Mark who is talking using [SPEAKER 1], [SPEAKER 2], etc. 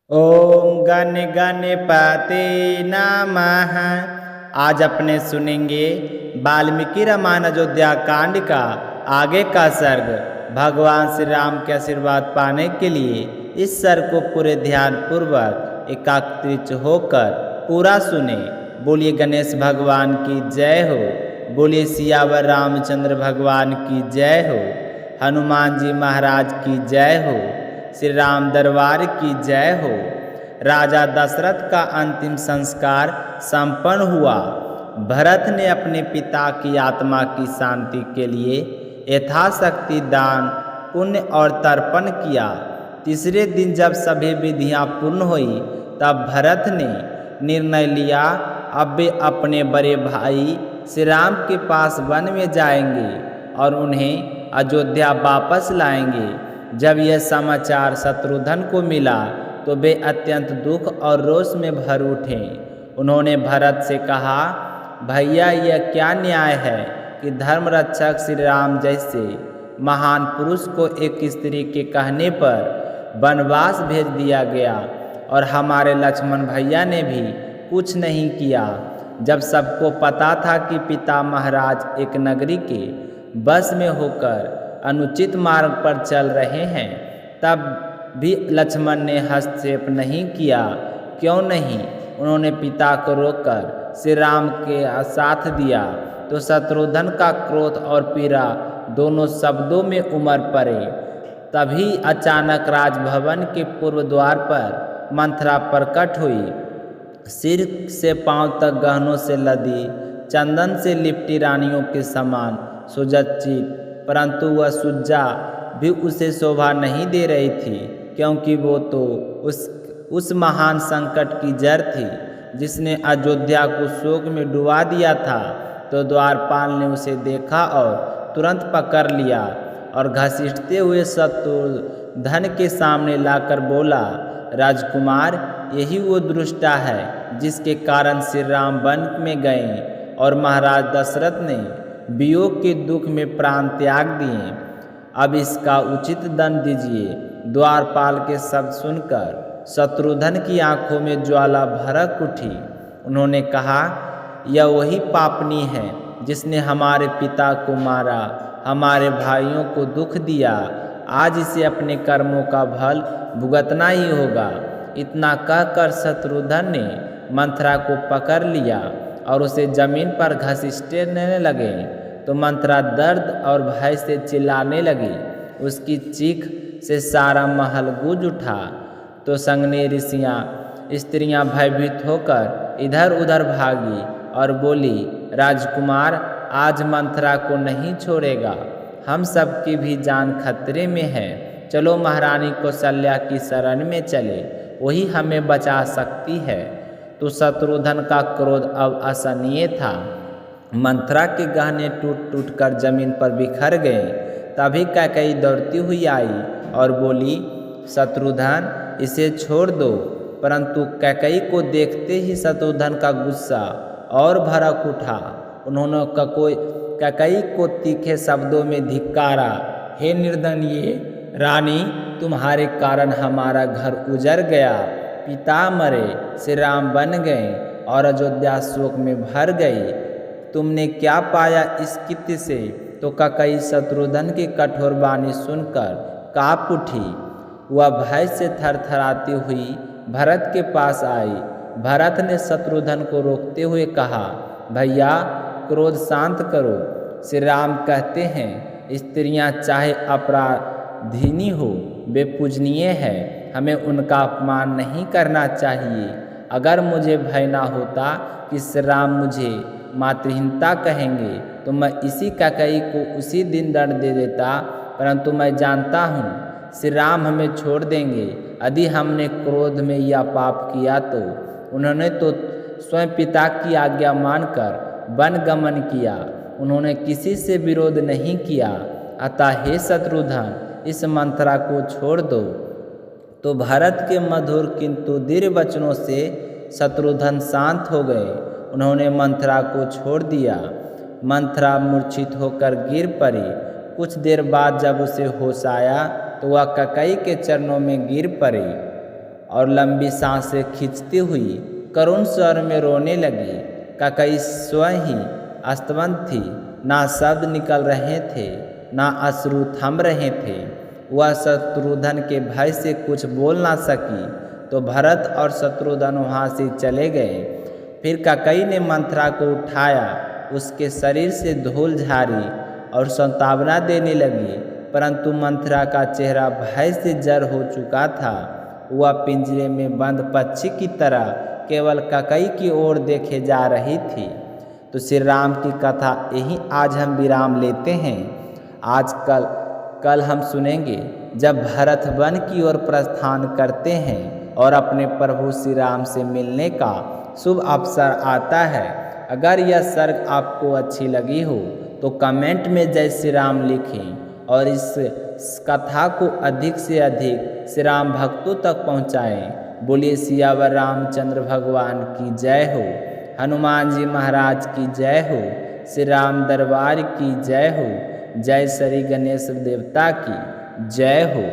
[SPEAKER 1] ओम गणपते नमः। आज अपने सुनेंगे वाल्मीकि रामायण अयोध्या कांड का आगे का सर्ग। भगवान श्री राम के आशीर्वाद पाने के लिए इस सर्ग को पूरे ध्यान पूर्वक एकाग्रचित्त होकर पूरा सुने। बोलिए गणेश भगवान की जय हो। बोलिए सियावर रामचंद्र भगवान की जय हो। हनुमान जी महाराज की जय हो। श्री राम दरबार की जय हो। राजा दशरथ का अंतिम संस्कार संपन्न हुआ। भरत ने अपने पिता की आत्मा की शांति के लिए यथाशक्ति दान पुण्य और तर्पण किया। तीसरे दिन जब सभी विधियां पूर्ण हुई तब भरत ने निर्णय लिया अब वे अपने बड़े भाई श्री राम के पास वन में जाएंगे और उन्हें अयोध्या वापस लाएंगे। जब यह समाचार शत्रुघ्न को मिला तो वे अत्यंत दुख और रोष में भर उठे। उन्होंने भरत से कहा, भैया यह क्या न्याय है कि धर्म रक्षक श्री राम जैसे महान पुरुष को एक स्त्री के कहने पर वनवास भेज दिया गया और हमारे लक्ष्मण भैया ने भी कुछ नहीं किया। जब सबको पता था कि पिता महाराज एक नगरी के बस में होकर अनुचित मार्ग पर चल रहे हैं तब भी लक्ष्मण ने हस्तक्षेप नहीं किया। क्यों नहीं? उन्होंने पिता को रोककर श्री राम के साथ दिया तो शत्रुघ्न का क्रोध और पीड़ा दोनों शब्दों में उमड़ पड़े। तभी अचानक राजभवन के पूर्व द्वार पर मंथरा प्रकट हुई। सिर से पांव तक गहनों से लदी चंदन से लिपटी रानियों के समान सुसज्जित, परंतु वह सुज्जा भी उसे शोभा नहीं दे रही थी, क्योंकि वो तो उस महान संकट की जड़ थी जिसने अयोध्या को शोक में डुबा दिया था। तो द्वारपाल ने उसे देखा और तुरंत पकड़ लिया और घसीटते हुए शत्रुघ्न के सामने लाकर बोला, राजकुमार, यही वो दुष्टा है जिसके कारण श्री राम वन में गए और महाराज दशरथ ने वियोग के दुख में प्राण त्याग दिए। अब इसका उचित दंड दीजिए। द्वारपाल के शब्द सुनकर शत्रुघ्न की आंखों में ज्वाला भड़क उठी। उन्होंने कहा, यह वही पापनी है जिसने हमारे पिता को मारा, हमारे भाइयों को दुख दिया। आज इसे अपने कर्मों का फल भुगतना ही होगा। इतना कहकर शत्रुघ्न ने मंथरा को पकड़ लिया और उसे जमीन पर घसीटने लगे तो मंथरा दर्द और भय से चिल्लाने लगी। उसकी चीख से सारा महल गूंज उठा। तो संगनी ऋषियाँ स्त्रियाँ भयभीत होकर इधर उधर भागी और बोली, राजकुमार आज मंथरा को नहीं छोड़ेगा, हम सब की भी जान खतरे में है। चलो महारानी कौशल्या की शरण में चले, वही हमें बचा सकती है। तो शत्रुघ्न का क्रोध अब असहनीय था। मंथरा के गहने टूट टूट कर जमीन पर बिखर गए। तभी कैकेयी दौड़ती हुई आई और बोली, शत्रुघ्न इसे छोड़ दो। परंतु कैकेयी को देखते ही शत्रुघ्न का गुस्सा और भड़क उठा। उन्होंने कैकेयी को तीखे शब्दों में धिक्कारा, हे निर्दयी रानी, तुम्हारे कारण हमारा घर उजड़ गया, पिता मरे, श्री राम बन गए और अयोध्या शोक में भर गई। तुमने क्या पाया इस कृत्य से? तो कैकेयी शत्रुघ्न की कठोर वाणी सुनकर काँप उठी। वह भय से थरथराती हुई भरत के पास आई। भरत ने शत्रुघ्न को रोकते हुए कहा, भैया क्रोध शांत करो। श्री राम कहते हैं, स्त्रियां चाहे अपराधिनी हो, वे पूजनीय है, हमें उनका अपमान नहीं करना चाहिए। अगर मुझे भय ना होता कि श्री राम मुझे मातृहीनता कहेंगे तो मैं इसी कैकेयी को उसी दिन दंड दे देता, परंतु मैं जानता हूँ श्री राम हमें छोड़ देंगे यदि हमने क्रोध में यह पाप किया। तो उन्होंने तो स्वयं पिता की आज्ञा मानकर वन गमन किया, उन्होंने किसी से विरोध नहीं किया। अतः हे शत्रुघ्न, इस मंथरा को छोड़ दो। तो भरत के मधुर किंतु दृढ़ वचनों से शत्रुघ्न शांत हो गए। उन्होंने मंथरा को छोड़ दिया। मंथरा मूर्छित होकर गिर पड़ी। कुछ देर बाद जब उसे होश आया तो वह कैकेयी के चरणों में गिर पड़ी। और लंबी सांसें खींचती हुई करुण स्वर में रोने लगी। ककई स्वयं ही अस्तमंत थी, ना शब्द निकल रहे थे, ना अश्रु थम रहे थे। वह शत्रुघ्न के भय से कुछ बोल ना सकी तो भरत और शत्रुघ्न वहाँ से चले गए। फिर ककई ने मंथरा को उठाया, उसके शरीर से धूल झाड़ी और सांत्वना देने लगी, परंतु मंथरा का चेहरा भय से जर हो चुका था। वह पिंजरे में बंद पक्षी की तरह केवल ककई की ओर देखे जा रही थी। तो श्री राम की कथा यही आज हम विराम लेते हैं। कल हम सुनेंगे जब भरत वन की ओर प्रस्थान करते हैं और अपने प्रभु श्री राम से मिलने का शुभ अवसर आता है। अगर यह सर्ग आपको अच्छी लगी हो तो कमेंट में जय श्री राम लिखें और इस कथा को अधिक से अधिक श्री राम भक्तों तक पहुंचाएं। बोलिए सियावर रामचंद्र भगवान की जय हो, हनुमान जी महाराज की जय हो, श्री राम दरबार की जय हो, जय श्री गणेश देवता की जय हो।